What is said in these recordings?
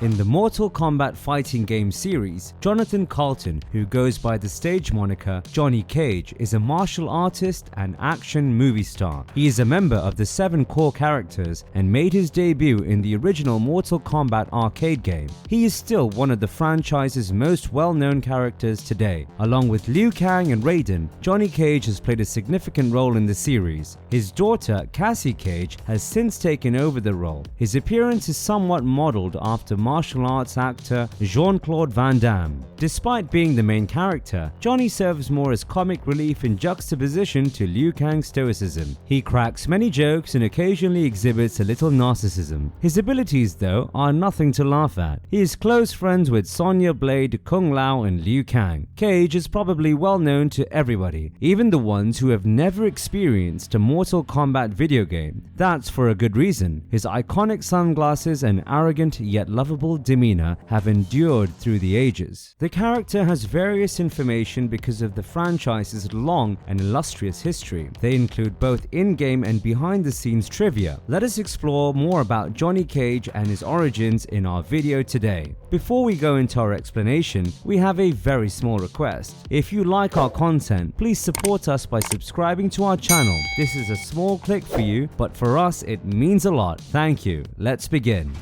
In the Mortal Kombat fighting game series, Jonathan Carlton, who goes by the stage moniker Johnny Cage, is a martial artist and action movie star. He is a member of the 7 core characters and made his debut in the original Mortal Kombat arcade game. He is still one of the franchise's most well-known characters today. Along with Liu Kang and Raiden, Johnny Cage has played a significant role in the series. His daughter, Cassie Cage, has since taken over the role. His appearance is somewhat modeled after martial arts actor Jean-Claude Van Damme. Despite being the main character, Johnny serves more as comic relief in juxtaposition to Liu Kang's stoicism. He cracks many jokes and occasionally exhibits a little narcissism. His abilities, though, are nothing to laugh at. He is close friends with Sonia Blade, Kung Lao, and Liu Kang. Cage is probably well known to everybody, even the ones who have never experienced a Mortal Kombat video game. That's for a good reason. His iconic sunglasses and arrogant yet lovable demeanor have endured through the ages. The character has various information because of the franchise's long and illustrious history. They include both in-game and behind-the-scenes trivia. Let us explore more about Johnny Cage and his origins in our video today. Before we go into our explanation, we have a very small request. If you like our content, please support us by subscribing to our channel. This is a small click for you, but for us it means a lot. Thank you. Let's begin.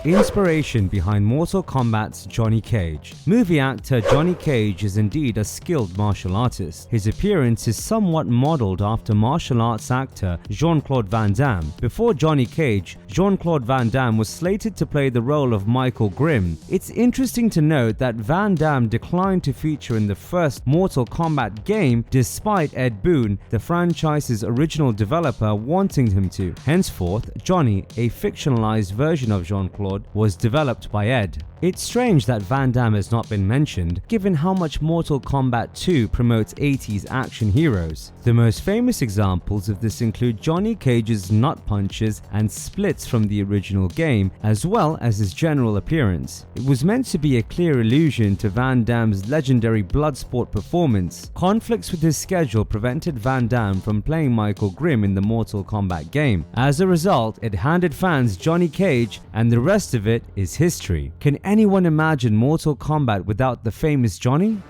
Inspiration behind Mortal Kombat's Johnny Cage. Movie actor Johnny Cage is indeed a skilled martial artist. His appearance is somewhat modeled after martial arts actor Jean-Claude Van Damme. Before Johnny Cage, Jean-Claude Van Damme was slated to play the role of Michael Grimm. It's interesting to note that Van Damme declined to feature in the first Mortal Kombat game despite Ed Boon, the franchise's original developer, wanting him to. Henceforth, Johnny, a fictionalized version of Jean-Claude, was developed by Ed. It's strange that Van Damme has not been mentioned, given how much Mortal Kombat 2 promotes 80s action heroes. The most famous examples of this include Johnny Cage's nut punches and splits from the original game, as well as his general appearance. It was meant to be a clear allusion to Van Damme's legendary Bloodsport performance. Conflicts with his schedule prevented Van Damme from playing Michael Grimm in the Mortal Kombat game. As a result, it handed fans Johnny Cage, and the rest of it is history. Can anyone imagine Mortal Kombat without the famous Johnny?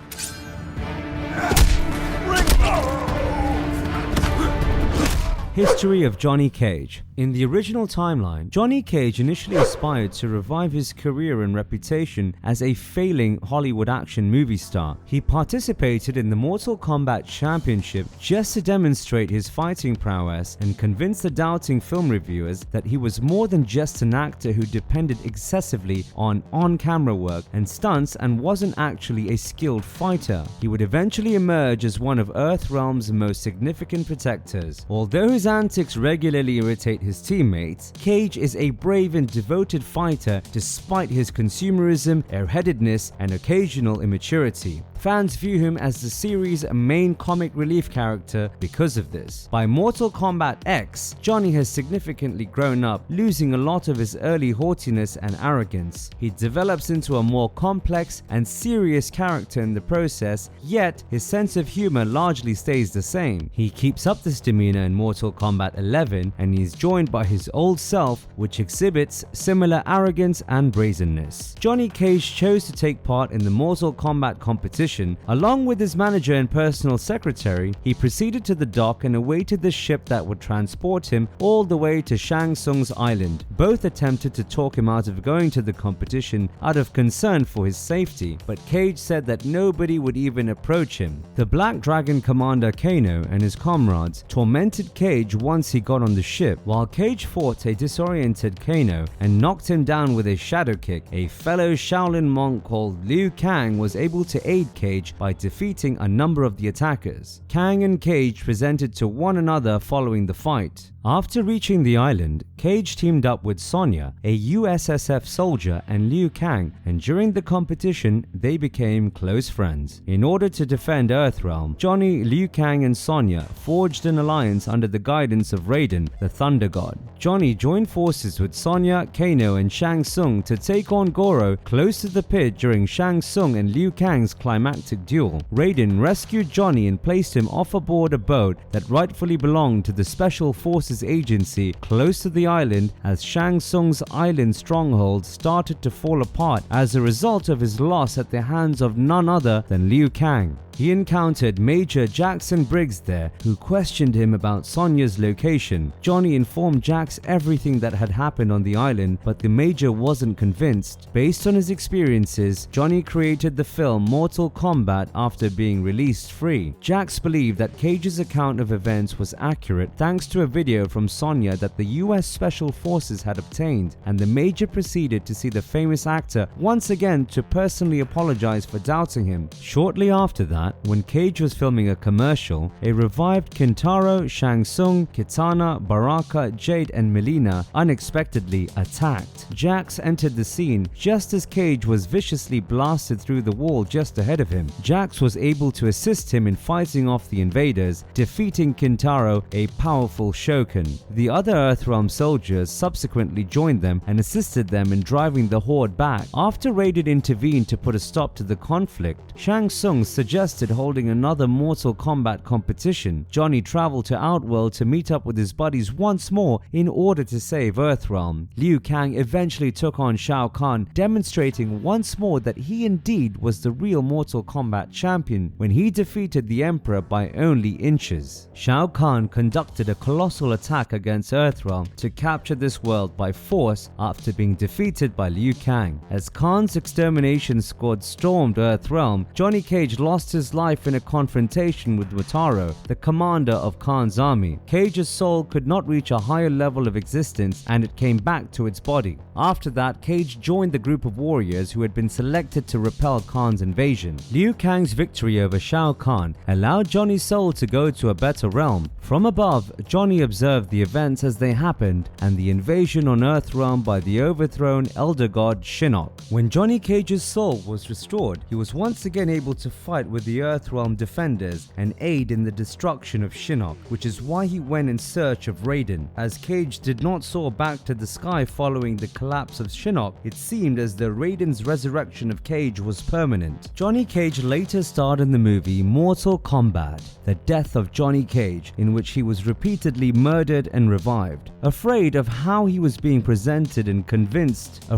History of Johnny Cage. In the original timeline, Johnny Cage initially aspired to revive his career and reputation as a failing Hollywood action movie star. He participated in the Mortal Kombat Championship just to demonstrate his fighting prowess and convince the doubting film reviewers that he was more than just an actor who depended excessively on on-camera work and stunts and wasn't actually a skilled fighter. He would eventually emerge as one of Earthrealm's most significant protectors. Although his antics regularly irritate his teammates, Cage is a brave and devoted fighter despite his consumerism, airheadedness, and occasional immaturity. Fans view him as the series' main comic relief character because of this. By Mortal Kombat X, Johnny has significantly grown up, losing a lot of his early haughtiness and arrogance. He develops into a more complex and serious character in the process, yet his sense of humor largely stays the same. He keeps up this demeanor in Mortal Kombat 11, and he is joined by his old self, which exhibits similar arrogance and brazenness. Johnny Cage chose to take part in the Mortal Kombat competition. Along with his manager and personal secretary, he proceeded to the dock and awaited the ship that would transport him all the way to Shang Tsung's island. Both attempted to talk him out of going to the competition out of concern for his safety, but Cage said that nobody would even approach him. The Black Dragon commander Kano and his comrades tormented Cage once he got on the ship. While Cage fought a disoriented Kano and knocked him down with a shadow kick, a fellow Shaolin monk called Liu Kang was able to aid Cage by defeating a number of the attackers. Kang and Cage presented to one another following the fight. After reaching the island, Cage teamed up with Sonia, a USSF soldier, and Liu Kang, and during the competition, they became close friends. In order to defend Earthrealm, Johnny, Liu Kang, and Sonia forged an alliance under the guidance of Raiden, the Thunder God. Johnny joined forces with Sonia, Kano, and Shang Tsung to take on Goro close to the pit during Shang Tsung and Liu Kang's climactic duel. Raiden rescued Johnny and placed him off aboard a boat that rightfully belonged to the Special Forces Forces agency close to the island as Shang Tsung's island stronghold started to fall apart as a result of his loss at the hands of none other than Liu Kang. He encountered Major Jackson Briggs there, who questioned him about Sonia's location. Johnny informed Jax everything that had happened on the island, but the Major wasn't convinced. Based on his experiences, Johnny created the film Mortal Kombat after being released free. Jax believed that Cage's account of events was accurate thanks to a video from Sonia that the US Special Forces had obtained, and the Major proceeded to see the famous actor once again to personally apologize for doubting him. Shortly after that, when Cage was filming a commercial, a revived Kintaro, Shang Tsung, Kitana, Baraka, Jade and Melina unexpectedly attacked. Jax entered the scene just as Cage was viciously blasted through the wall just ahead of him. Jax was able to assist him in fighting off the invaders, defeating Kintaro, a powerful Shogun. The other Earthrealm soldiers subsequently joined them and assisted them in driving the horde back. After Raiden intervened to put a stop to the conflict, Shang Tsung suggested holding another Mortal Kombat competition. Johnny traveled to Outworld to meet up with his buddies once more in order to save Earthrealm. Liu Kang eventually took on Shao Kahn, demonstrating once more that he indeed was the real Mortal Kombat champion when he defeated the Emperor by only inches. Shao Kahn conducted a colossal attack against Earthrealm to capture this world by force after being defeated by Liu Kang. As Kahn's extermination squad stormed Earthrealm, Johnny Cage lost his life in a confrontation with Wataru, the commander of Kahn's army. Cage's soul could not reach a higher level of existence and it came back to its body. After that, Cage joined the group of warriors who had been selected to repel Kahn's invasion. Liu Kang's victory over Shao Kahn allowed Johnny's soul to go to a better realm. From above, Johnny observed the events as they happened and the invasion on Earthrealm by the overthrown elder god Shinnok. When Johnny Cage's soul was restored, he was once again able to fight with the Earthrealm defenders and aid in the destruction of Shinnok, which is why he went in search of Raiden. As Cage did not soar back to the sky following the collapse of Shinnok, it seemed as though Raiden's resurrection of Cage was permanent. Johnny Cage later starred in the movie Mortal Kombat: The Death of Johnny Cage, in which he was repeatedly murdered and revived. Afraid of how he was being presented and convinced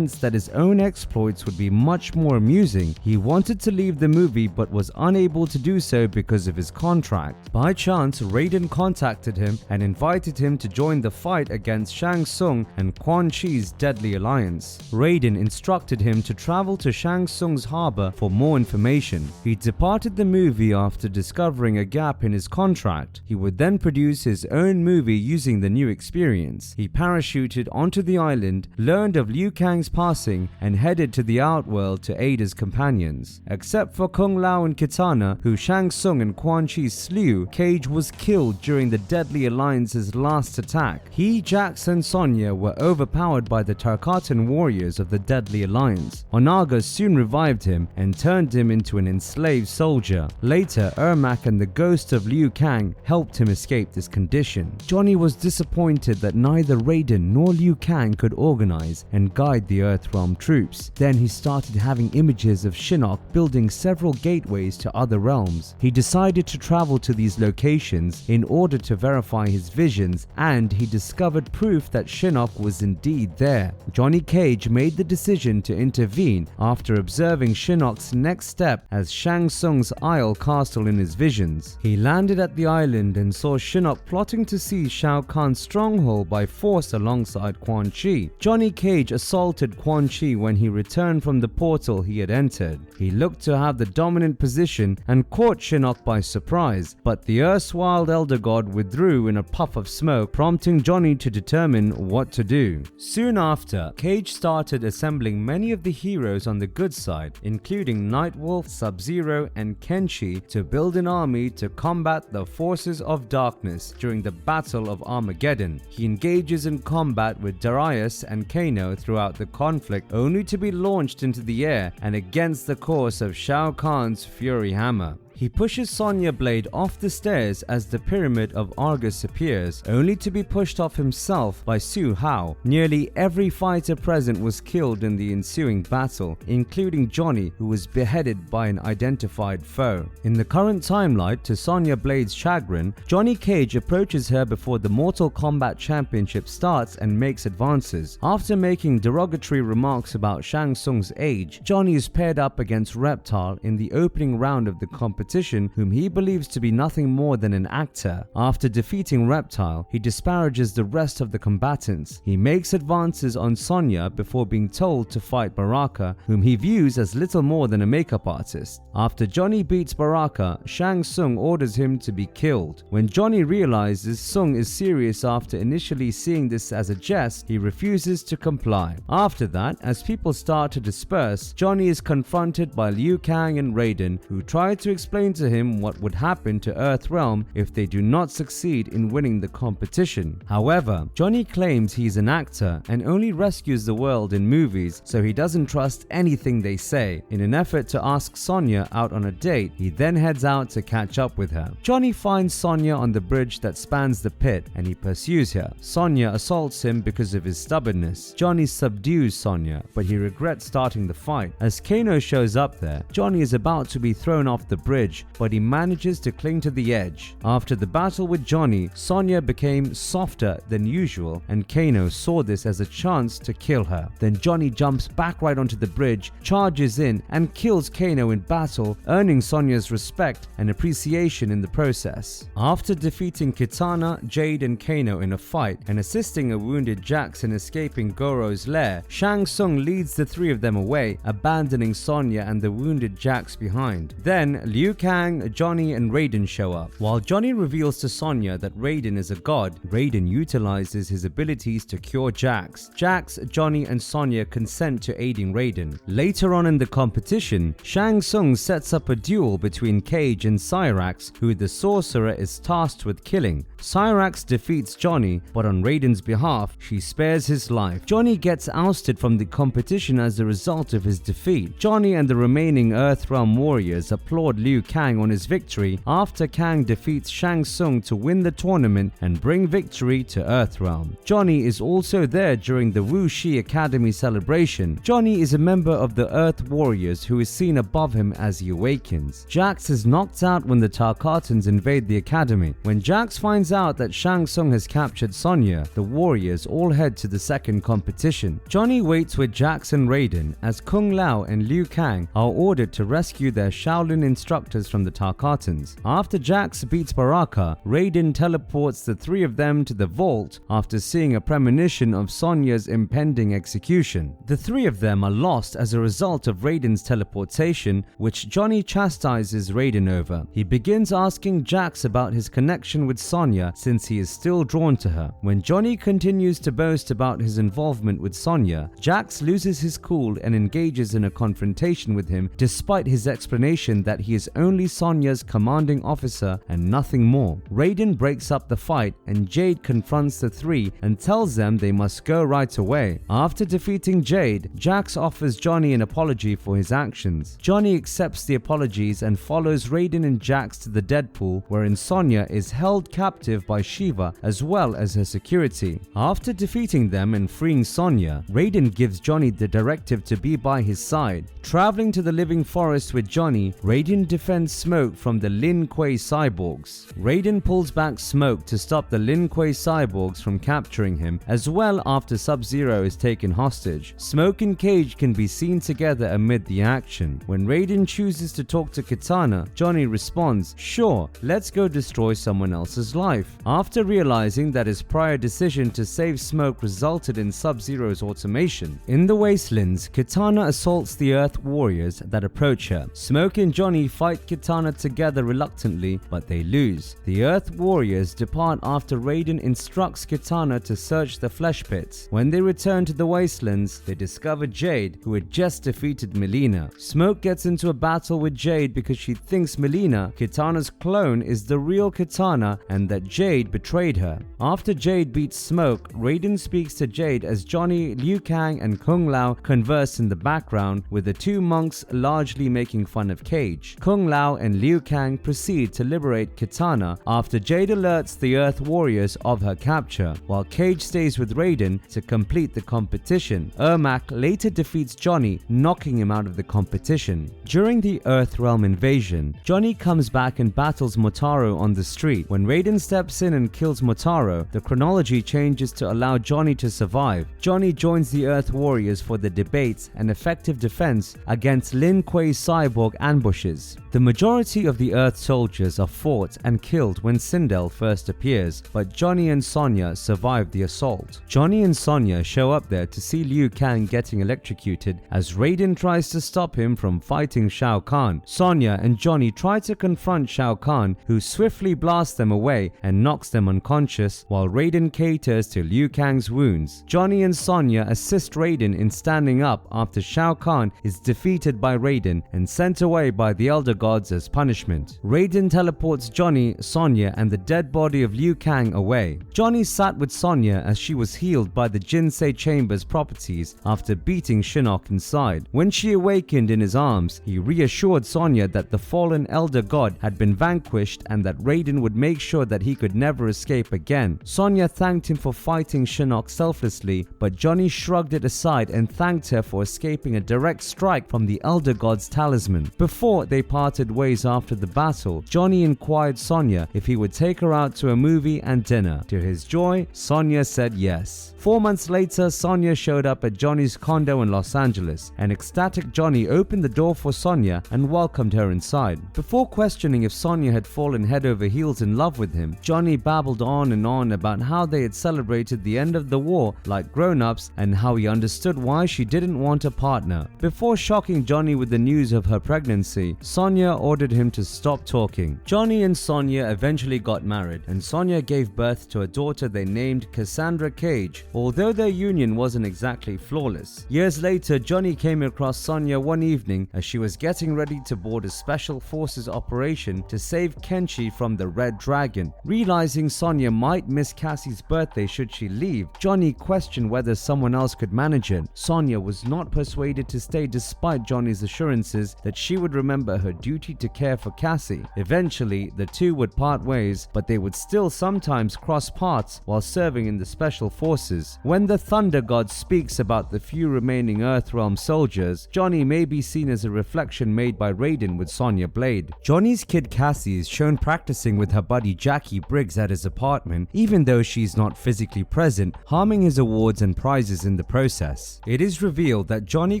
that his own exploits would be much more amusing, he wanted to leave the movie but was unable to do so because of his contract. By chance, Raiden contacted him and invited him to join the fight against Shang Tsung and Quan Chi's deadly alliance. Raiden instructed him to travel to Shang Tsung's harbor for more information. He departed the movie after discovering a gap in his contract. He would then produce his own movie using the new experience. He parachuted onto the island, learned of Liu Kang's passing, and headed to the Outworld to aid his companions. Except for Kung Lao and Kitana, who Shang Tsung and Quan Chi slew, Cage was killed during the Deadly Alliance's last attack. He, Jax and Sonia were overpowered by the Tarkatan warriors of the Deadly Alliance. Onaga soon revived him and turned him into an enslaved soldier. Later, Ermac and the ghost of Liu Kang helped him escape this condition. Johnny was disappointed that neither Raiden nor Liu Kang could organize and guide the Earthrealm troops. Then he started having images of Shinnok building several gateways to other realms. He decided to travel to these locations in order to verify his visions, and he discovered proof that Shinnok was indeed there. Johnny Cage made the decision to intervene after observing Shinnok's next step as Shang Tsung's Isle Castle in his visions. He landed at the island and saw Shinnok plotting to seize Shao Kahn's stronghold by force alongside Quan Chi. Johnny Cage assaulted Quan Chi when he returned from the portal he had entered. He looked to have the dominant position and caught Shinnok by surprise, but the erstwhile Elder God withdrew in a puff of smoke, prompting Johnny to determine what to do. Soon after, Cage started assembling many of the heroes on the good side, including Nightwolf, Sub-Zero, and Kenshi, to build an army to combat the forces of darkness during the Battle of Armageddon. He engages in combat with Darius and Kano throughout the conflict, only to be launched into the air and against the course of Shao Kahn's Fury Hammer. He pushes Sonya Blade off the stairs as the pyramid of Argus appears, only to be pushed off himself by Su Hao. Nearly every fighter present was killed in the ensuing battle, including Johnny, who was beheaded by an identified foe. In the current timeline, to Sonya Blade's chagrin, Johnny Cage approaches her before the Mortal Kombat Championship starts and makes advances. After making derogatory remarks about Shang Tsung's age, Johnny is paired up against Reptile in the opening round of the competition, whom he believes to be nothing more than an actor. After defeating Reptile, he disparages the rest of the combatants. He makes advances on Sonya before being told to fight Baraka, whom he views as little more than a makeup artist. After Johnny beats Baraka, Shang Tsung orders him to be killed. When Johnny realizes Tsung is serious after initially seeing this as a jest, he refuses to comply. After that, as people start to disperse, Johnny is confronted by Liu Kang and Raiden, who try to explain to him what would happen to Earthrealm if they do not succeed in winning the competition. However, Johnny claims he's an actor and only rescues the world in movies, so he doesn't trust anything they say. In an effort to ask Sonya out on a date, he then heads out to catch up with her. Johnny finds Sonya on the bridge that spans the pit and he pursues her. Sonya assaults him because of his stubbornness. Johnny subdues Sonya, but he regrets starting the fight. As Kano shows up there, Johnny is about to be thrown off the bridge, but he manages to cling to the edge. After the battle with Johnny, Sonya became softer than usual and Kano saw this as a chance to kill her. Then Johnny jumps back right onto the bridge, charges in and kills Kano in battle, earning Sonya's respect and appreciation in the process. After defeating Kitana, Jade and Kano in a fight and assisting a wounded Jax in escaping Goro's lair, Shang Tsung leads the three of them away, abandoning Sonya and the wounded Jax behind. Then Liu Kang, Johnny and Raiden show up. While Johnny reveals to Sonya that Raiden is a god, Raiden utilizes his abilities to cure Jax. Jax, Johnny and Sonya consent to aiding Raiden. Later on in the competition, Shang Tsung sets up a duel between Cage and Cyrax, who the sorcerer is tasked with killing. Cyrax defeats Johnny, but on Raiden's behalf, she spares his life. Johnny gets ousted from the competition as a result of his defeat. Johnny and the remaining Earthrealm warriors applaud Liu Kang on his victory after Kang defeats Shang Tsung to win the tournament and bring victory to Earthrealm. Johnny is also there during the Wu Shi Academy celebration. Johnny is a member of the Earth Warriors who is seen above him as he awakens. Jax is knocked out when the Tarkatans invade the academy. When Jax finds out that Shang Tsung has captured Sonya, the warriors all head to the second competition. Johnny waits with Jax and Raiden as Kung Lao and Liu Kang are ordered to rescue their Shaolin instructors from the Tarkatans. After Jax beats Baraka, Raiden teleports the three of them to the vault after seeing a premonition of Sonya's impending execution. The three of them are lost as a result of Raiden's teleportation, which Johnny chastises Raiden over. He begins asking Jax about his connection with Sonya since he is still drawn to her. When Johnny continues to boast about his involvement with Sonya, Jax loses his cool and engages in a confrontation with him despite his explanation that he is only Sonya's commanding officer and nothing more. Raiden breaks up the fight and Jade confronts the three and tells them they must go right away. After defeating Jade, Jax offers Johnny an apology for his actions. Johnny accepts the apologies and follows Raiden and Jax to the Deadpool, wherein Sonya is held captive by Shiva as well as her security. After defeating them and freeing Sonya, Raiden gives Johnny the directive to be by his side. Traveling to the living forest with Johnny, Raiden defends Smoke from the Lin Kuei cyborgs. Raiden pulls back Smoke to stop the Lin Kuei cyborgs from capturing him, as well after Sub-Zero is taken hostage. Smoke and Cage can be seen together amid the action. When Raiden chooses to talk to Kitana, Johnny responds, "Sure, let's go destroy someone else's life." After realizing that his prior decision to save Smoke resulted in Sub-Zero's automation. In the Wastelands, Kitana assaults the Earth warriors that approach her. Smoke and Johnny fight Kitana together reluctantly, but they lose. The Earth warriors depart after Raiden instructs Kitana to search the flesh pits. When they return to the Wastelands, they discover Jade, who had just defeated Mileena. Smoke gets into a battle with Jade because she thinks Mileena, Kitana's clone, is the real Kitana and that Jade betrayed her. After Jade beats Smoke, Raiden speaks to Jade as Johnny, Liu Kang and Kung Lao converse in the background, with the two monks largely making fun of Cage. Kung Kung Lao and Liu Kang proceed to liberate Kitana after Jade alerts the Earth Warriors of her capture, while Cage stays with Raiden to complete the competition. Ermac later defeats Johnny, knocking him out of the competition. During the Earthrealm invasion, Johnny comes back and battles Motaro on the street. When Raiden steps in and kills Motaro, the chronology changes to allow Johnny to survive. Johnny joins the Earth Warriors for the debates and effective defense against Lin Kuei's cyborg ambushes. The majority of the Earth soldiers are fought and killed when Sindel first appears, but Johnny and Sonia survive the assault. Johnny and Sonia show up there to see Liu Kang getting electrocuted as Raiden tries to stop him from fighting Shao Kahn. Sonia and Johnny try to confront Shao Kahn, who swiftly blasts them away and knocks them unconscious, while Raiden caters to Liu Kang's wounds. Johnny and Sonia assist Raiden in standing up after Shao Kahn is defeated by Raiden and sent away by the Elder Gods as punishment. Raiden teleports Johnny, Sonia, and the dead body of Liu Kang away. Johnny sat with Sonia as she was healed by the Jinsei Chamber's properties after beating Shinnok inside. When she awakened in his arms, he reassured Sonia that the fallen Elder God had been vanquished and that Raiden would make sure that he could never escape again. Sonia thanked him for fighting Shinnok selflessly, but Johnny shrugged it aside and thanked her for escaping a direct strike from the Elder God's talisman. Before they parted ways after the battle, Johnny inquired Sonia if he would take her out to a movie and dinner. To his joy, Sonia said yes. 4 months later, Sonia showed up at Johnny's condo in Los Angeles. An ecstatic Johnny opened the door for Sonia and welcomed her inside. Before questioning if Sonia had fallen head over heels in love with him, Johnny babbled on and on about how they had celebrated the end of the war like grown-ups and how he understood why she didn't want a partner. Before shocking Johnny with the news of her pregnancy, Sonia ordered him to stop talking. Johnny and Sonia eventually got married, and Sonia gave birth to a daughter they named Cassandra Cage, although their union wasn't exactly flawless. Years later, Johnny came across Sonia one evening as she was getting ready to board a special forces operation to save Kenshi from the Red Dragon. Realizing Sonia might miss Cassie's birthday should she leave, Johnny questioned whether someone else could manage it. Sonia was not persuaded to stay despite Johnny's assurances that she would remember her duty to care for Cassie. Eventually, the two would part ways, but they would still sometimes cross paths while serving in the special forces. When the Thunder God speaks about the few remaining Earthrealm soldiers, Johnny may be seen as a reflection made by Raiden with Sonya Blade. Johnny's kid Cassie is shown practicing with her buddy Jackie Briggs at his apartment, even though she's not physically present, harming his awards and prizes in the process. It is revealed that Johnny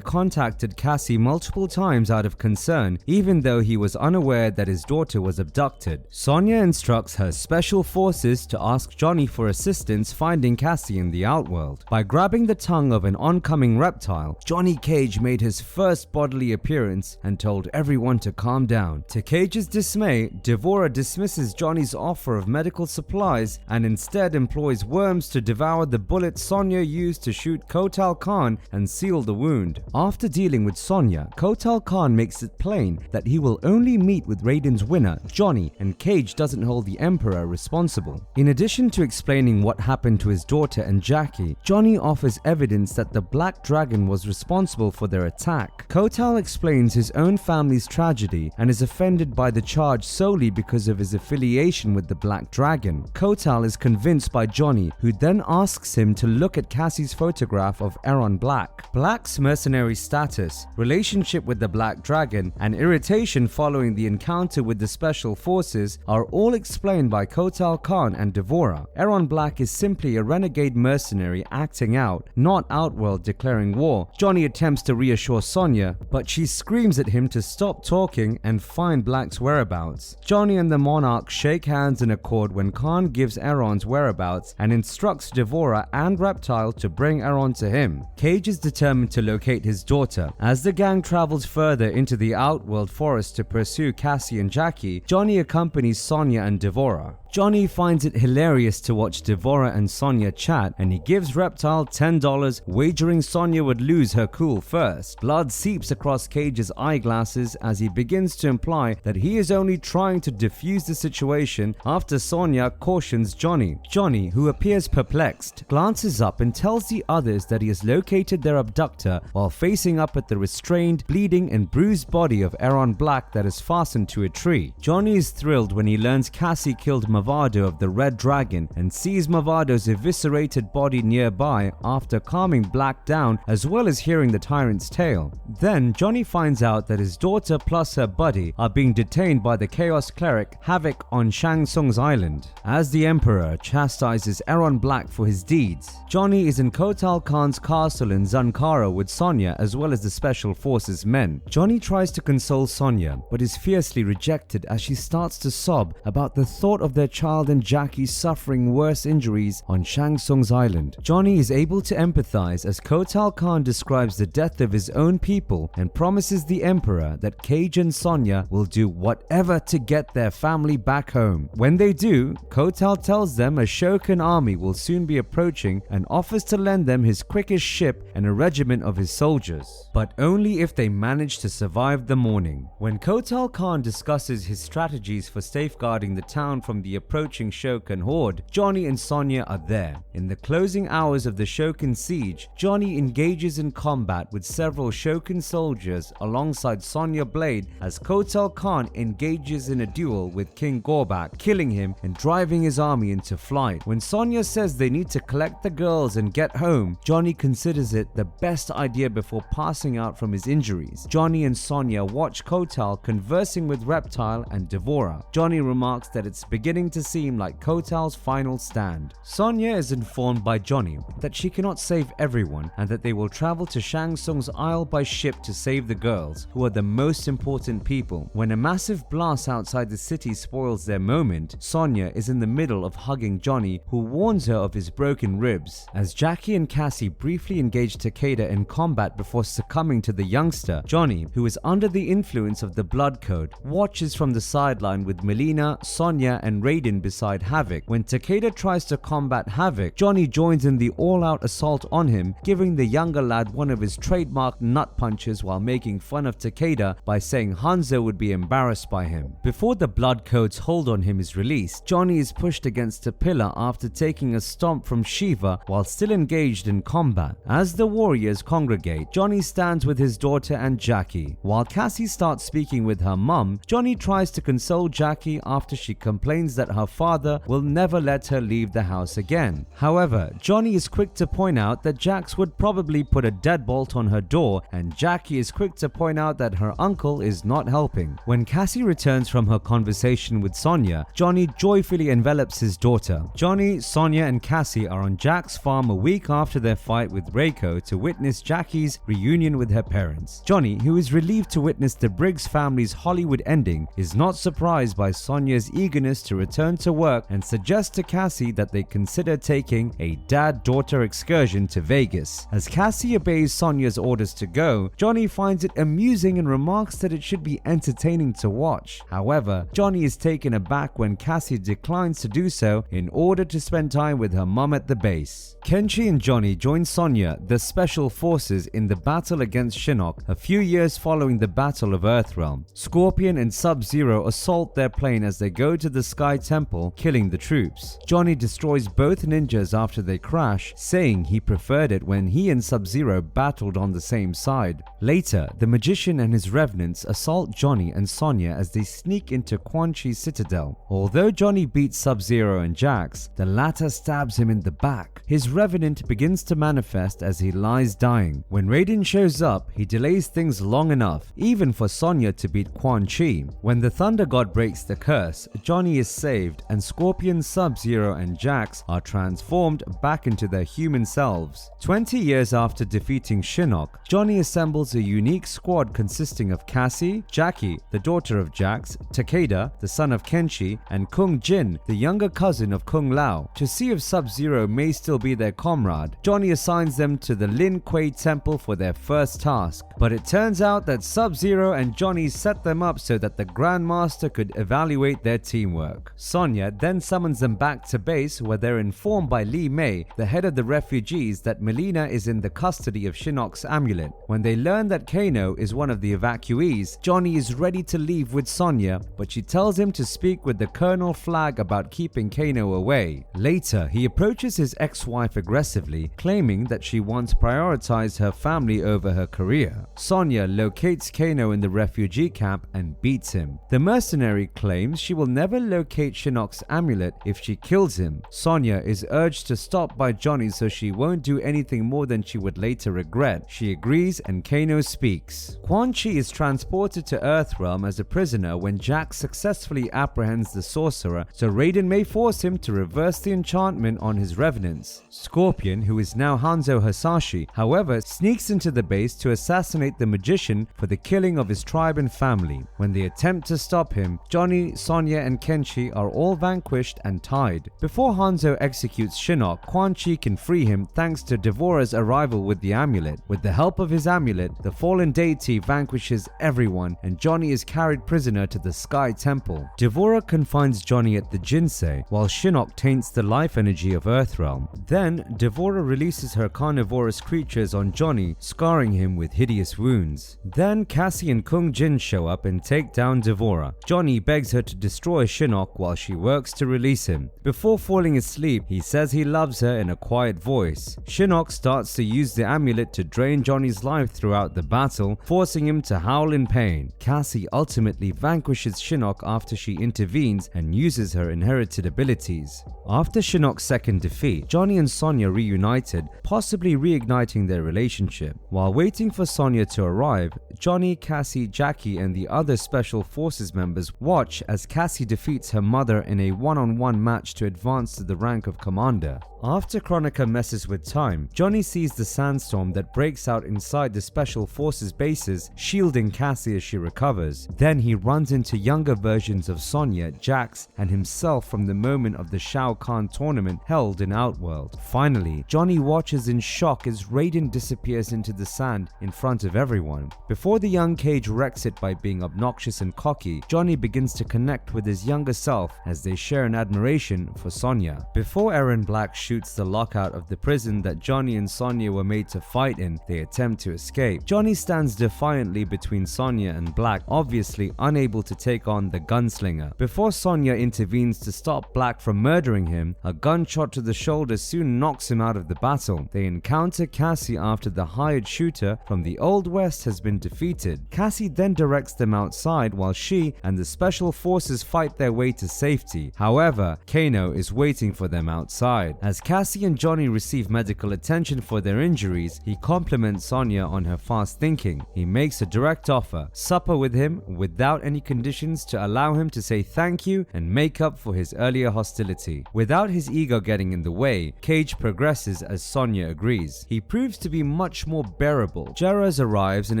contacted Cassie multiple times out of concern, even though he was unaware that his daughter was abducted. Sonya instructs her special forces to ask Johnny for assistance finding Cassie in the Outworld. By grabbing the tongue of an oncoming reptile, Johnny Cage made his first bodily appearance and told everyone to calm down. To Cage's dismay, Devora dismisses Johnny's offer of medical supplies and instead employs worms to devour the bullet Sonya used to shoot Kotal Khan and seal the wound. After dealing with Sonya, Kotal Khan makes it plain that he will only meet with Raiden's winner, Johnny, and Cage doesn't hold the Emperor responsible. In addition to explaining what happened to his daughter and Jackie, Johnny offers evidence that the Black Dragon was responsible for their attack. Kotal explains his own family's tragedy and is offended by the charge solely because of his affiliation with the Black Dragon. Kotal is convinced by Johnny, who then asks him to look at Cassie's photograph of Erron Black. Black's mercenary status, relationship with the Black Dragon, and irritation following the encounter with the Special Forces are all explained by Kotal Khan and Devora. Erron Black is simply a renegade mercenary acting out, not Outworld declaring war. Johnny attempts to reassure Sonya, but she screams at him to stop talking and find Black's whereabouts. Johnny and the Monarch shake hands in accord when Khan gives Erron's whereabouts and instructs Devora and Reptile to bring Erron to him. Cage is determined to locate his daughter. As the gang travels further into the Outworld forest to pursue Cassie and Jackie, Johnny accompanies Sonya and Devora. Johnny finds it hilarious to watch Devora and Sonia chat, and he gives Reptile $10, wagering Sonia would lose her cool first. Blood seeps across Cage's eyeglasses as he begins to imply that he is only trying to defuse the situation after Sonia cautions Johnny. Johnny, who appears perplexed, glances up and tells the others that he has located their abductor while facing up at the restrained, bleeding and bruised body of Aaron Black that is fastened to a tree. Johnny is thrilled when he learns Cassie killed Mavado of the Red Dragon and sees Mavado's eviscerated body nearby after calming Black down, as well as hearing the tyrant's tale. Then Johnny finds out that his daughter plus her buddy are being detained by the Chaos Cleric Havoc on Shang Tsung's island. As the Emperor chastises Aaron Black for his deeds, Johnny is in Kotal Khan's castle in Zankara with Sonia as well as the Special Forces men. Johnny tries to console Sonia but is fiercely rejected as she starts to sob about the thought of their child and Jackie suffering worse injuries on Shang Tsung's island. Johnny is able to empathize as Kotal Khan describes the death of his own people and promises the Emperor that Cage and Sonia will do whatever to get their family back home. When they do, Kotal tells them a Shokan army will soon be approaching and offers to lend them his quickest ship and a regiment of his soldiers, but only if they manage to survive the morning. When Kotal Khan discusses his strategies for safeguarding the town from the approaching Shokan horde, Johnny and Sonia are there. In the closing hours of the Shokan siege, Johnny engages in combat with several Shokan soldiers alongside Sonya Blade as Kotal Khan engages in a duel with King Gorbak, killing him and driving his army into flight. When Sonya says they need to collect the girls and get home, Johnny considers it the best idea before passing out from his injuries. Johnny and Sonia watch Kotal conversing with Reptile and Devora. Johnny remarks that it's beginning to seem like Kotal's final stand. Sonia is informed by Johnny that she cannot save everyone and that they will travel to Shang Tsung's isle by ship to save the girls, who are the most important people. When a massive blast outside the city spoils their moment, Sonia is in the middle of hugging Johnny, who warns her of his broken ribs. As Jackie and Cassie briefly engage Takeda in combat before succumbing to the youngster, Johnny, who is under the influence of the blood code, watches from the sideline with Melina, Sonia and Raiden beside Havoc. When Takeda tries to combat Havoc, Johnny joins in the all-out assault on him, giving the younger lad one of his trademark nut punches while making fun of Takeda by saying Hanzo would be embarrassed by him. Before the blood code's hold on him is released, Johnny is pushed against a pillar after taking a stomp from Shiva while still engaged in combat. As the warriors congregate, Johnny stands with his daughter and Jackie. While Cassie starts speaking with her mum, Johnny tries to console Jackie after she complains that her father will never let her leave the house again. However, Johnny is quick to point out that Jax would probably put a deadbolt on her door, and Jackie is quick to point out that her uncle is not helping. When Cassie returns from her conversation with Sonia, Johnny joyfully envelops his daughter. Johnny, Sonia and Cassie are on Jack's farm a week after their fight with Reiko to witness Jackie's reunion with her parents. Johnny, who is relieved to witness the Briggs family's Hollywood ending, is not surprised by Sonia's eagerness to return to work and suggests to Cassie that they consider taking a dad-daughter excursion to Vegas. As Cassie obeys Sonia's orders to go, Johnny finds it amusing and remarks that it should be entertaining to watch. However, Johnny is taken aback when Cassie declines to do so in order to spend time with her mum at the base. Kenshi and Johnny join Sonia, the Special Forces, in the battle against Shinnok a few years following the Battle of Earthrealm. Scorpion and Sub-Zero assault their plane as they go to the Sky Temple, killing the troops. Johnny destroys both ninjas after they crash, saying he preferred it when he and Sub-Zero battled on the same side. Later, the Magician and his revenants assault Johnny and Sonia as they sneak into Quan Chi's citadel. Although Johnny beats Sub-Zero and Jax, the latter stabs him in the back. His revenant begins to manifest as he lies dying. When Raiden shows up, he delays things long enough, even for Sonia to beat Quan Chi. When the Thunder God breaks the curse, Johnny is saved and Scorpion, Sub-Zero and Jax are transformed back into their human selves. 20 years after defeating Shinnok, Johnny assembles a unique squad consisting of Cassie, Jackie, the daughter of Jax, Takeda, the son of Kenshi, and Kung Jin, the younger cousin of Kung Lao. To see if Sub-Zero may still be their comrade, Johnny assigns them to the Lin Kuei Temple for their first task. But it turns out that Sub-Zero and Johnny set them up so that the Grandmaster could evaluate their teamwork. Sonia then summons them back to base, where they're informed by Li Mei, the head of the refugees, that Melina is in the custody of Shinnok's amulet. When they learn that Kano is one of the evacuees, Johnny is ready to leave with Sonia, but she tells him to speak with the Colonel Flag about keeping Kano away. Later, he approaches his ex-wife aggressively, claiming that she once prioritized her family over her career. Sonia locates Kano in the refugee camp and beats him. The mercenary claims she will never locate Shinnok's amulet if she kills him. Sonia is urged to stop by Johnny so she won't do anything more than she would later regret. She agrees and Kano speaks. Quan Chi is transported to Earthrealm as a prisoner when Jack successfully apprehends the sorcerer, so Raiden may force him to reverse the enchantment on his revenants. Scorpion, who is now Hanzo Hasashi, however, sneaks into the base to assassinate the magician for the killing of his tribe and family. When they attempt to stop him, Johnny, Sonia and Kenshi are all vanquished and tied. Before Hanzo executes Shinnok, Quan Chi can free him thanks to Devora's arrival with the amulet. With the help of his amulet, the fallen deity vanquishes everyone and Johnny is carried prisoner to the Sky Temple. Devora confines Johnny at the Jinsei, while Shinnok taints the life energy of Earthrealm. Then, Devora releases her carnivorous creatures on Johnny, scarring him with hideous wounds. Then, Cassie and Kung Jin show up and take down Devora. Johnny begs her to destroy Shinnok while she works to release him. Before falling asleep, he says he loves her in a quiet voice. Shinnok starts to use the amulet to drain Johnny's life throughout the battle, forcing him to howl in pain. Cassie ultimately vanquishes Shinnok after she intervenes and uses her inherited abilities. After Shinnok's second defeat, Johnny and Sonia reunited, possibly reigniting their relationship. While waiting for Sonia to arrive, Johnny, Cassie, Jackie and the other Special Forces members watch as Cassie defeats her mother in a one-on-one match to advance to the rank of commander. After Chronica messes with time, Johnny sees the sandstorm that breaks out inside the Special Forces bases, shielding Cassie as she recovers. Then he runs into younger versions of Sonia, Jax, and himself from the moment of the Shao Kahn tournament held in Outworld. Finally, Johnny watches in shock as Raiden disappears into the sand in front of everyone. Before the young Cage wrecks it by being obnoxious and cocky, Johnny begins to connect with his younger self as they share an admiration for Sonia. Before Aaron Black shoots the lockout of the prison that Johnny and Sonia were made to fight in, they attempt to escape. Johnny stands defiantly between Sonia and Black, obviously unable to take on the gunslinger. Before Sonia intervenes to stop Black from murdering him, a gunshot to the shoulder soon knocks him out of the battle. They encounter Cassie after the hired shooter from the Old West has been defeated. Cassie then directs them outside while she and the Special Forces fight their way to safety. However, Kano is waiting for them outside. As Cassie and Johnny receive medical attention for their injuries, he compliments Sonia on her fast thinking. He makes a direct offer, supper with him without any conditions to allow him to say thank you and make up for his earlier hostility. Without his ego getting in the way, Cage progresses as Sonia agrees. He proves to be much more bearable. Jaraz arrives and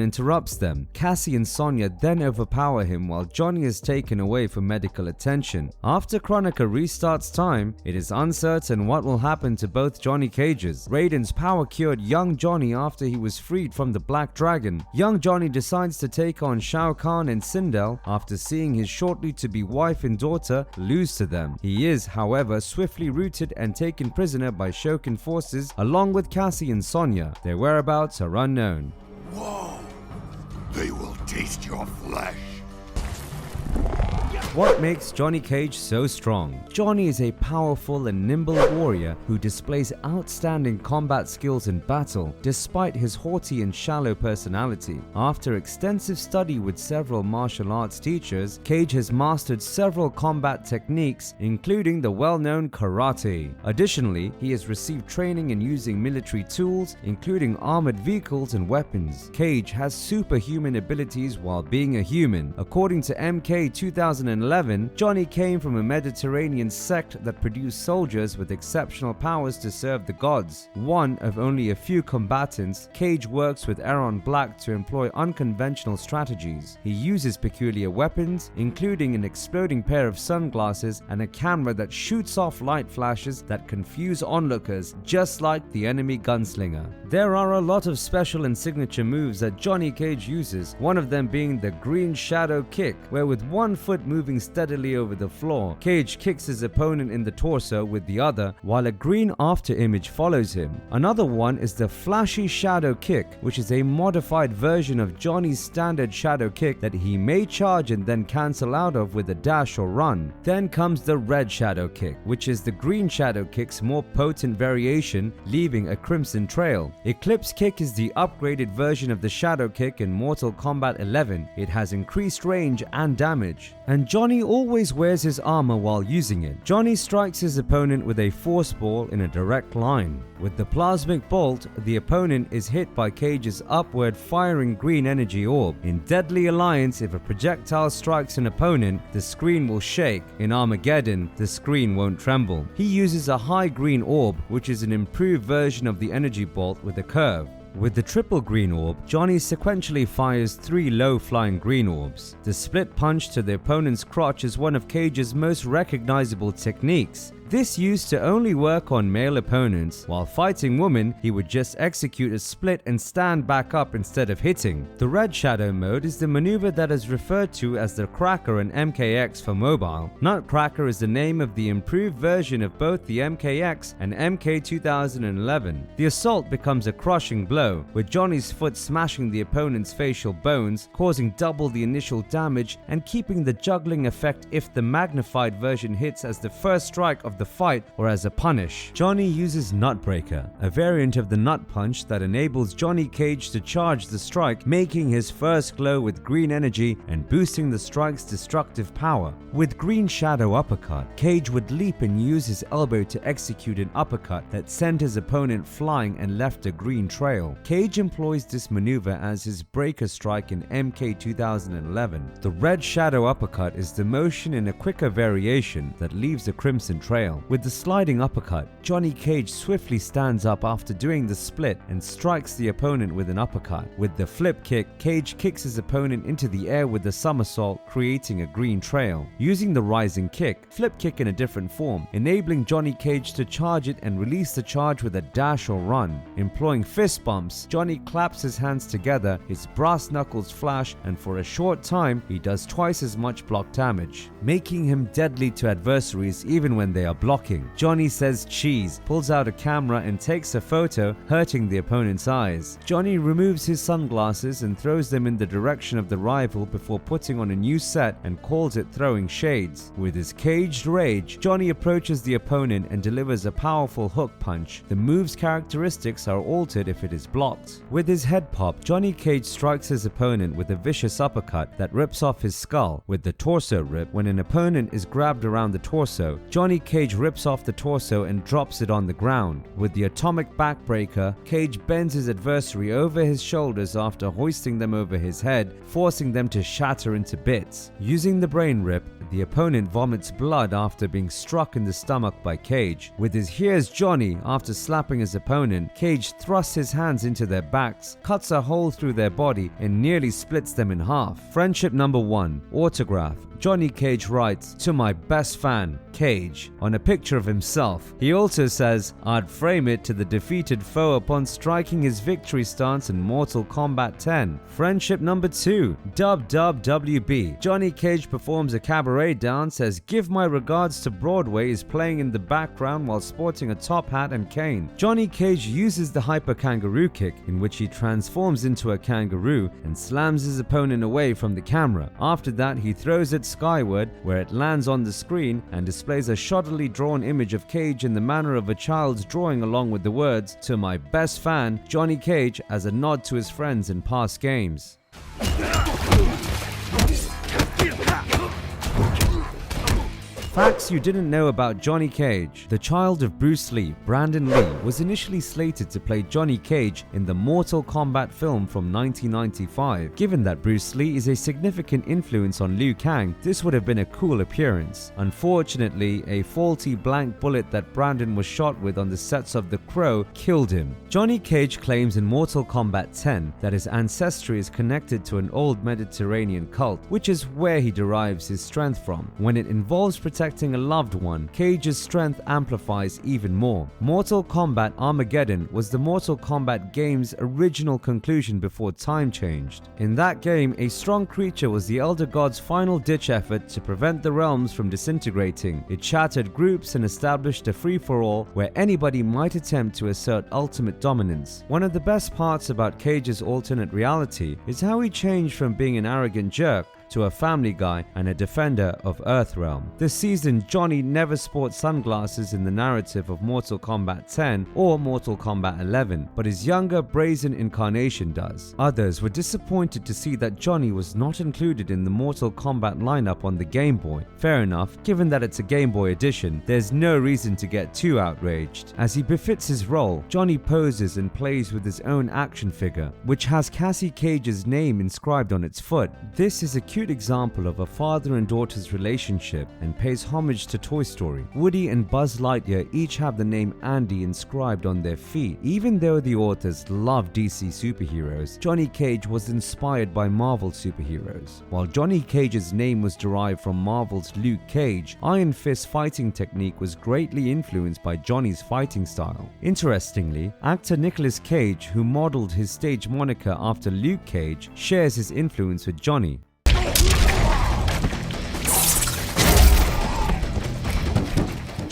interrupts them. Cassie and Sonia then overpower him while Johnny is taken away for medical attention. After Chronica restarts time, it is uncertain what will happen to both Johnny Cages. Raiden's power cured young Johnny after he was freed from the Black Dragon. Young Johnny decides to take on Shao Kahn and Sindel after seeing his shortly to be wife and daughter lose to them. He is, however, swiftly routed and taken prisoner by Shokin forces along with Cassie and Sonia. Their whereabouts are unknown. Whoa! They will taste your flesh. What makes Johnny Cage so strong? Johnny is a powerful and nimble warrior who displays outstanding combat skills in battle despite his haughty and shallow personality. After extensive study with several martial arts teachers, Cage has mastered several combat techniques, including the well-known karate. Additionally, he has received training in using military tools, including armored vehicles and weapons. Cage has superhuman abilities while being a human. According to MK 2011, Johnny came from a Mediterranean sect that produced soldiers with exceptional powers to serve the gods. One of only a few combatants, Cage works with Aaron Black to employ unconventional strategies. He uses peculiar weapons, including an exploding pair of sunglasses and a camera that shoots off light flashes that confuse onlookers, just like the enemy gunslinger. There are a lot of special and signature moves that Johnny Cage uses, one of them being the Green Shadow Kick, where with one foot moving moving steadily over the floor. Cage kicks his opponent in the torso with the other, while a green after image follows him. Another one is the flashy shadow kick, which is a modified version of Johnny's standard shadow kick that he may charge and then cancel out of with a dash or run. Then comes the red shadow kick, which is the green shadow kick's more potent variation, leaving a crimson trail. Eclipse kick is the upgraded version of the shadow kick in Mortal Kombat 11. It has increased range and damage. And Johnny always wears his armor while using it. Johnny strikes his opponent with a force ball in a direct line. With the plasmic bolt, the opponent is hit by Cage's upward firing green energy orb. In Deadly Alliance, if a projectile strikes an opponent, the screen will shake. In Armageddon, the screen won't tremble. He uses a high green orb, which is an improved version of the energy bolt with a curve. With the triple green orb, Johnny sequentially fires 3 low-flying green orbs. The split punch to the opponent's crotch is one of Cage's most recognizable techniques. This used to only work on male opponents. While fighting women, he would just execute a split and stand back up instead of hitting. The red shadow mode is the maneuver that is referred to as the Cracker and MKX for mobile. Nutcracker is the name of the improved version of both the MKX and MK 2011. The assault becomes a crushing blow, with Johnny's foot smashing the opponent's facial bones, causing double the initial damage and keeping the juggling effect if the magnified version hits as the first strike of the fight or as a punish. Johnny uses Nutbreaker, a variant of the Nut Punch that enables Johnny Cage to charge the strike, making his first glow with green energy and boosting the strike's destructive power. With Green Shadow Uppercut, Cage would leap and use his elbow to execute an uppercut that sent his opponent flying and left a green trail. Cage employs this maneuver as his breaker strike in MK 2011. The Red Shadow Uppercut is the motion in a quicker variation that leaves a crimson trail. With the sliding uppercut, Johnny Cage swiftly stands up after doing the split and strikes the opponent with an uppercut. With the flip kick, Cage kicks his opponent into the air with a somersault, creating a green trail. Using the rising kick, flip kick in a different form, enabling Johnny Cage to charge it and release the charge with a dash or run. Employing fist bumps, Johnny claps his hands together, his brass knuckles flash, and for a short time, he does twice as much block damage, making him deadly to adversaries even when they are blocking. Johnny says cheese, pulls out a camera and takes a photo, hurting the opponent's eyes. Johnny removes his sunglasses and throws them in the direction of the rival before putting on a new set and calls it throwing shades. With his caged rage, Johnny approaches the opponent and delivers a powerful hook punch. The move's characteristics are altered if it is blocked. With his head pop, Johnny Cage strikes his opponent with a vicious uppercut that rips off his skull. With the torso rip, when an opponent is grabbed around the torso, Johnny Cage rips off the torso and drops it on the ground. With the atomic backbreaker, Cage bends his adversary over his shoulders after hoisting them over his head, forcing them to shatter into bits. Using the brain rip, the opponent vomits blood after being struck in the stomach by Cage. With his "Here's Johnny" after slapping his opponent, Cage thrusts his hands into their backs, cuts a hole through their body, and nearly splits them in half. Friendship number 1, autograph. Johnny Cage writes, "To my best fan, Cage," on a picture of himself. He also says, "I'd frame it to the defeated foe upon striking his victory stance in Mortal Kombat 10. Friendship number 2, WWB. Johnny Cage performs a cabaret dance as "Give My Regards to Broadway" is playing in the background while sporting a top hat and cane. Johnny Cage uses the hyper kangaroo kick, in which he transforms into a kangaroo and slams his opponent away from the camera. After that, he throws it skyward, where it lands on the screen and displays a shoddily drawn image of Cage in the manner of a child's drawing, along with the words, "To my best fan, Johnny Cage," as a nod to his friends in past games. Facts you didn't know about Johnny Cage. The child of Bruce Lee, Brandon Lee, was initially slated to play Johnny Cage in the Mortal Kombat film from 1995. Given that Bruce Lee is a significant influence on Liu Kang, this would have been a cool appearance. Unfortunately, a faulty blank bullet that Brandon was shot with on the sets of The Crow killed him. Johnny Cage claims in Mortal Kombat 10 that his ancestry is connected to an old Mediterranean cult, which is where he derives his strength from. When it involves protecting protecting a loved one, Cage's strength amplifies even more. Mortal Kombat Armageddon was the Mortal Kombat game's original conclusion before time changed. In that game, a strong creature was the Elder God's final-ditch effort to prevent the realms from disintegrating. It shattered groups and established a free-for-all where anybody might attempt to assert ultimate dominance. One of the best parts about Cage's alternate reality is how he changed from being an arrogant jerk to a family guy and a defender of Earthrealm. This season, Johnny never sports sunglasses in the narrative of Mortal Kombat 10 or Mortal Kombat 11, but his younger, brazen incarnation does. Others were disappointed to see that Johnny was not included in the Mortal Kombat lineup on the Game Boy. Fair enough, given that it's a Game Boy edition, there's no reason to get too outraged. As he befits his role, Johnny poses and plays with his own action figure, which has Cassie Cage's name inscribed on its foot. This is a cute example of a father and daughter's relationship and pays homage to Toy Story. Woody and Buzz Lightyear each have the name Andy inscribed on their feet. Even though the authors love DC superheroes, Johnny Cage was inspired by Marvel superheroes. While Johnny Cage's name was derived from Marvel's Luke Cage, Iron Fist's fighting technique was greatly influenced by Johnny's fighting style. Interestingly, actor Nicolas Cage, who modeled his stage moniker after Luke Cage, shares his influence with Johnny.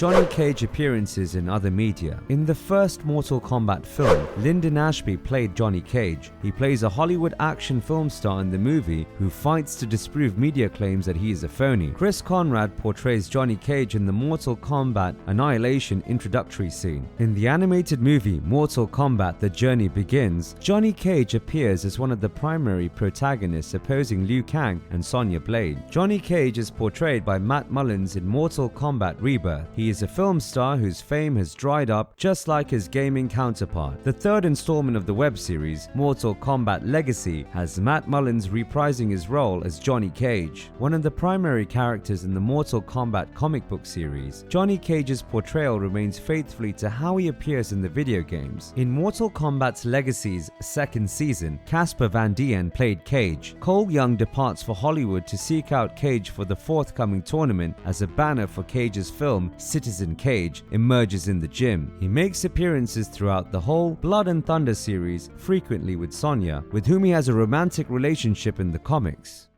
Johnny Cage appearances in other media. In the first Mortal Kombat film, Lyndon Ashby played Johnny Cage. He plays a Hollywood action film star in the movie who fights to disprove media claims that he is a phony. Chris Conrad portrays Johnny Cage in the Mortal Kombat Annihilation introductory scene. In the animated movie Mortal Kombat: The Journey Begins, Johnny Cage appears as one of the primary protagonists opposing Liu Kang and Sonya Blade. Johnny Cage is portrayed by Matt Mullins in Mortal Kombat Rebirth. He is a film star whose fame has dried up just like his gaming counterpart. The third installment of the web series, Mortal Kombat Legacy, has Matt Mullins reprising his role as Johnny Cage, one of the primary characters in the Mortal Kombat comic book series. Johnny Cage's portrayal remains faithfully to how he appears in the video games. In Mortal Kombat Legacy's second season, Casper Van Dien played Cage. Cole Young departs for Hollywood to seek out Cage for the forthcoming tournament as a banner for Cage's film Citizen Cage emerges in the gym. He makes appearances throughout the whole Blood and Thunder series, frequently with Sonia, with whom he has a romantic relationship in the comics.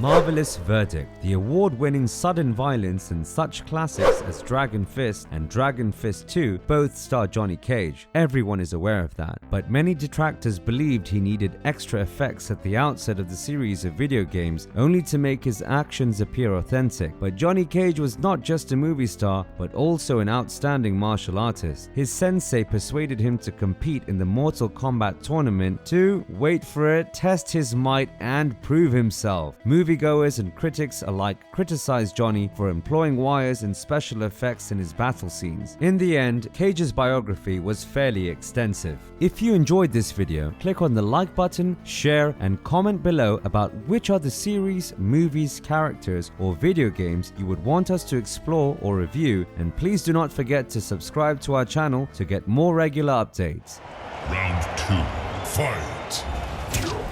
Marvelous Verdict. The award-winning Sudden Violence and such classics as Dragon Fist and Dragon Fist 2 both star Johnny Cage. Everyone is aware of that, but many detractors believed he needed extra effects at the outset of the series of video games only to make his actions appear authentic. But Johnny Cage was not just a movie star, but also an outstanding martial artist. His sensei persuaded him to compete in the Mortal Kombat tournament to, wait for it, test his might and prove himself. Moviegoers and critics alike criticized Johnny for employing wires and special effects in his battle scenes. In the end, Cage's biography was fairly extensive. If you enjoyed this video, click on the like button, share, and comment below about which other series, movies, characters, or video games you would want us to explore or review, and please do not forget to subscribe to our channel to get more regular updates. Round 2, fight!